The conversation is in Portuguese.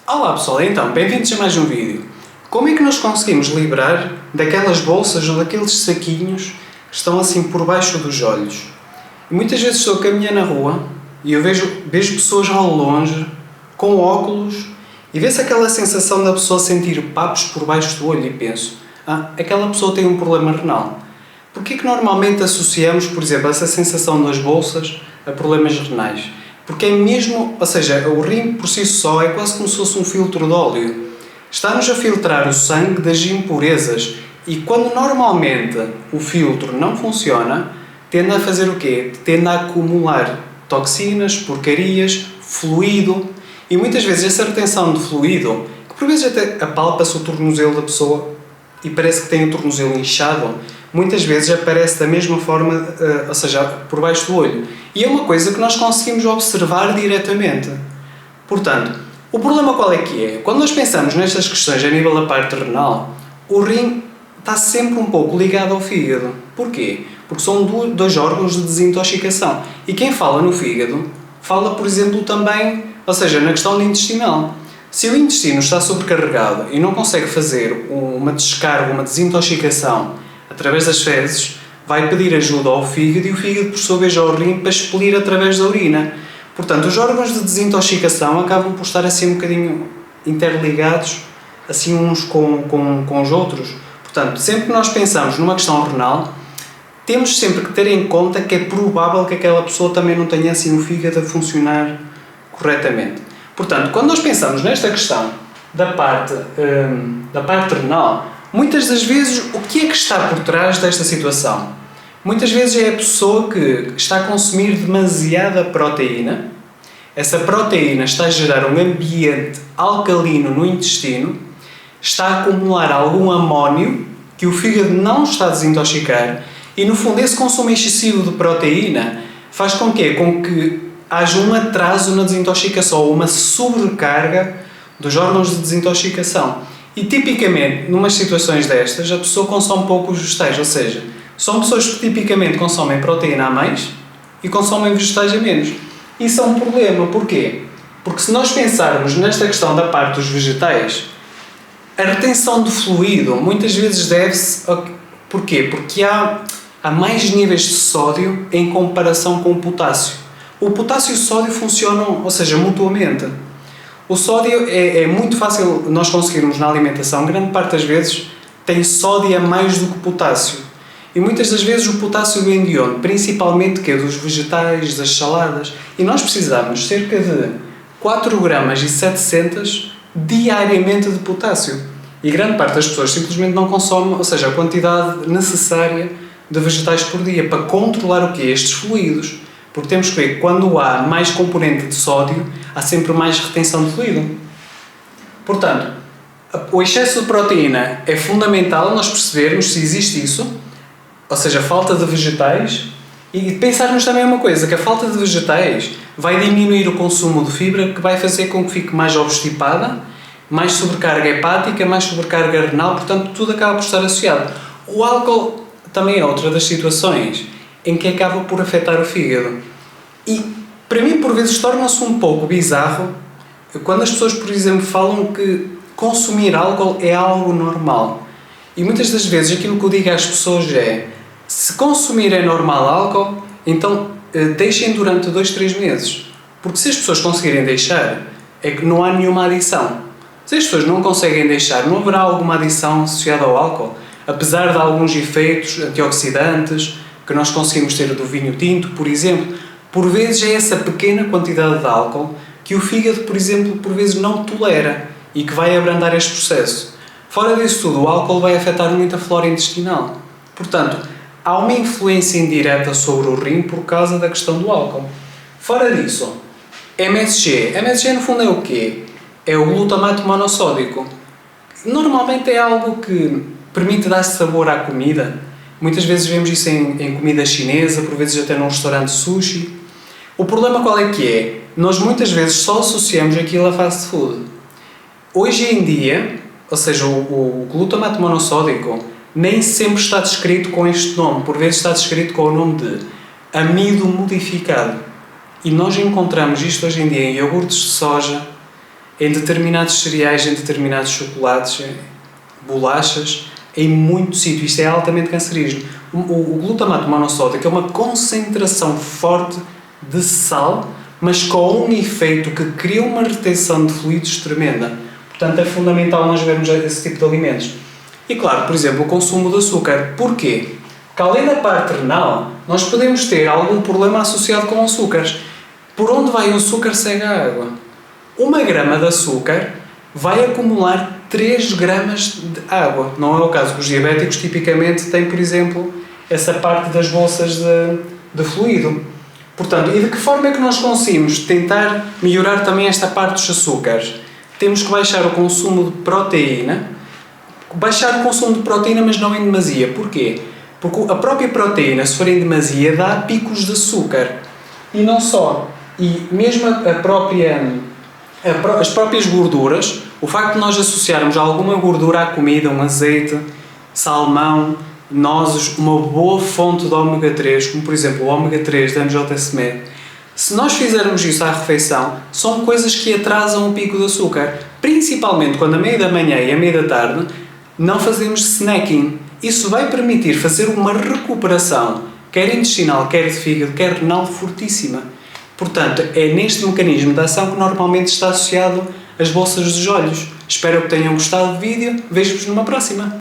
Olá pessoal, então, bem-vindos a mais um vídeo. Como é que nós conseguimos livrar daquelas bolsas ou daqueles saquinhos que estão assim por baixo dos olhos? E muitas vezes estou a caminhar na rua e eu vejo pessoas ao longe, com óculos, e vê-se aquela sensação da pessoa sentir papos por baixo do olho e penso, aquela pessoa tem um problema renal. Porquê que normalmente associamos, por exemplo, essa sensação das bolsas a problemas renais? Porque é mesmo, ou seja, o rim por si só é quase como se fosse um filtro de óleo. Está-nos a filtrar o sangue das impurezas e quando normalmente o filtro não funciona, tende a fazer o quê? Tende a acumular toxinas, porcarias, fluido e muitas vezes essa retenção de fluido, que por vezes até apalpa-se o tornozelo da pessoa e parece que tem o tornozelo inchado, muitas vezes aparece da mesma forma, ou seja, por baixo do olho. E é uma coisa que nós conseguimos observar diretamente. Portanto, o problema qual é que é? Quando nós pensamos nestas questões a nível da parte renal, o rim está sempre um pouco ligado ao fígado. Porquê? Porque são dois órgãos de desintoxicação. E quem fala no fígado, fala, por exemplo, também, ou seja, na questão intestinal. Se o intestino está sobrecarregado e não consegue fazer uma descarga, uma desintoxicação através das fezes, vai pedir ajuda ao fígado e o fígado, por sua vez, ao rim para expelir através da urina. Portanto, os órgãos de desintoxicação acabam por estar assim um bocadinho interligados, assim uns com os outros. Portanto, sempre que nós pensamos numa questão renal, temos sempre que ter em conta que é provável que aquela pessoa também não tenha assim o fígado a funcionar corretamente. Portanto, quando nós pensamos nesta questão da parte renal, muitas das vezes, o que é que está por trás desta situação? Muitas vezes é a pessoa que está a consumir demasiada proteína, essa proteína está a gerar um ambiente alcalino no intestino, está a acumular algum amónio que o fígado não está a desintoxicar e, no fundo, esse consumo excessivo de proteína faz com que haja um atraso na desintoxicação ou uma sobrecarga dos órgãos de desintoxicação. E, tipicamente, numas situações destas, a pessoa consome poucos vegetais, ou seja, são pessoas que tipicamente consomem proteína a mais e consomem vegetais a menos. Isso é um problema. Porquê? Porque se nós pensarmos nesta questão da parte dos vegetais, a retenção de fluido muitas vezes deve-se... Porquê? Porque há mais níveis de sódio em comparação com o potássio. O potássio e o sódio funcionam, ou seja, mutuamente. O sódio é muito fácil nós conseguirmos na alimentação, grande parte das vezes tem sódio a mais do que potássio. E muitas das vezes o potássio vem de onde? Principalmente dos vegetais, das saladas. E nós precisamos cerca de 4 gramas e 700 diariamente de potássio. E grande parte das pessoas simplesmente não consome, ou seja, a quantidade necessária de vegetais por dia para controlar o quê? Estes fluidos. Porque temos que ver que quando há mais componente de sódio, há sempre mais retenção de fluido. Portanto, o excesso de proteína é fundamental nós percebermos se existe isso, ou seja, a falta de vegetais, e pensarmos também uma coisa, que a falta de vegetais vai diminuir o consumo de fibra, que vai fazer com que fique mais obstipada, mais sobrecarga hepática, mais sobrecarga renal, portanto, tudo acaba por estar associado. O álcool também é outra das situações em que acaba por afetar o fígado. E, para mim, por vezes, torna-se um pouco bizarro quando as pessoas, por exemplo, falam que consumir álcool é algo normal. E muitas das vezes aquilo que eu digo às pessoas é: se consumir é normal álcool, então deixem durante 2-3 meses. Porque se as pessoas conseguirem deixar, é que não há nenhuma adição. Se as pessoas não conseguem deixar, não haverá alguma adição associada ao álcool, apesar de alguns efeitos antioxidantes que nós conseguimos ter do vinho tinto, por exemplo. Por vezes é essa pequena quantidade de álcool que o fígado, por exemplo, por vezes não tolera e que vai abrandar este processo. Fora disso tudo, o álcool vai afetar muito a flora intestinal. Portanto, há uma influência indireta sobre o rim por causa da questão do álcool. Fora disso, MSG. MSG no fundo é o quê? É o glutamato monossódico. Normalmente é algo que permite dar sabor à comida. Muitas vezes vemos isso em comida chinesa, por vezes até num restaurante sushi. O problema qual é que é? Nós muitas vezes só associamos aquilo a fast food. Hoje em dia, ou seja, o glutamato monossódico nem sempre está descrito com este nome, por vezes está descrito com o nome de amido modificado. E nós encontramos isto hoje em dia em iogurtes de soja, em determinados cereais, em determinados chocolates, bolachas, em muito sítio. Isto é altamente cancerígeno. O glutamato monossódico é uma concentração forte de sal, mas com um efeito que cria uma retenção de fluidos tremenda. Portanto, é fundamental nós vermos esse tipo de alimentos. E claro, por exemplo, o consumo de açúcar. Porquê? Porque além da parte renal, nós podemos ter algum problema associado com açúcares. Por onde vai o açúcar segue a água. 1 grama de açúcar vai acumular 3 gramas de água. Não é o caso. Os diabéticos tipicamente têm, por exemplo, essa parte das bolsas de fluido. Portanto, e de que forma é que nós conseguimos tentar melhorar também esta parte dos açúcares? Temos que baixar o consumo de proteína. Baixar o consumo de proteína, mas não em demasia. Porquê? Porque a própria proteína, se for em demasia, dá picos de açúcar. E não só. E mesmo as próprias gorduras, o facto de nós associarmos alguma gordura à comida, um azeite, salmão, nozes, uma boa fonte de ômega 3, como por exemplo o ômega 3 da MJSMed, se nós fizermos isso à refeição, são coisas que atrasam o pico de açúcar. Principalmente quando a meio da manhã e a meio da tarde não fazemos snacking. Isso vai permitir fazer uma recuperação, quer intestinal, quer de fígado, quer renal, fortíssima. Portanto, é neste mecanismo de ação que normalmente está associado às bolsas dos olhos. Espero que tenham gostado do vídeo. Vejo-vos numa próxima.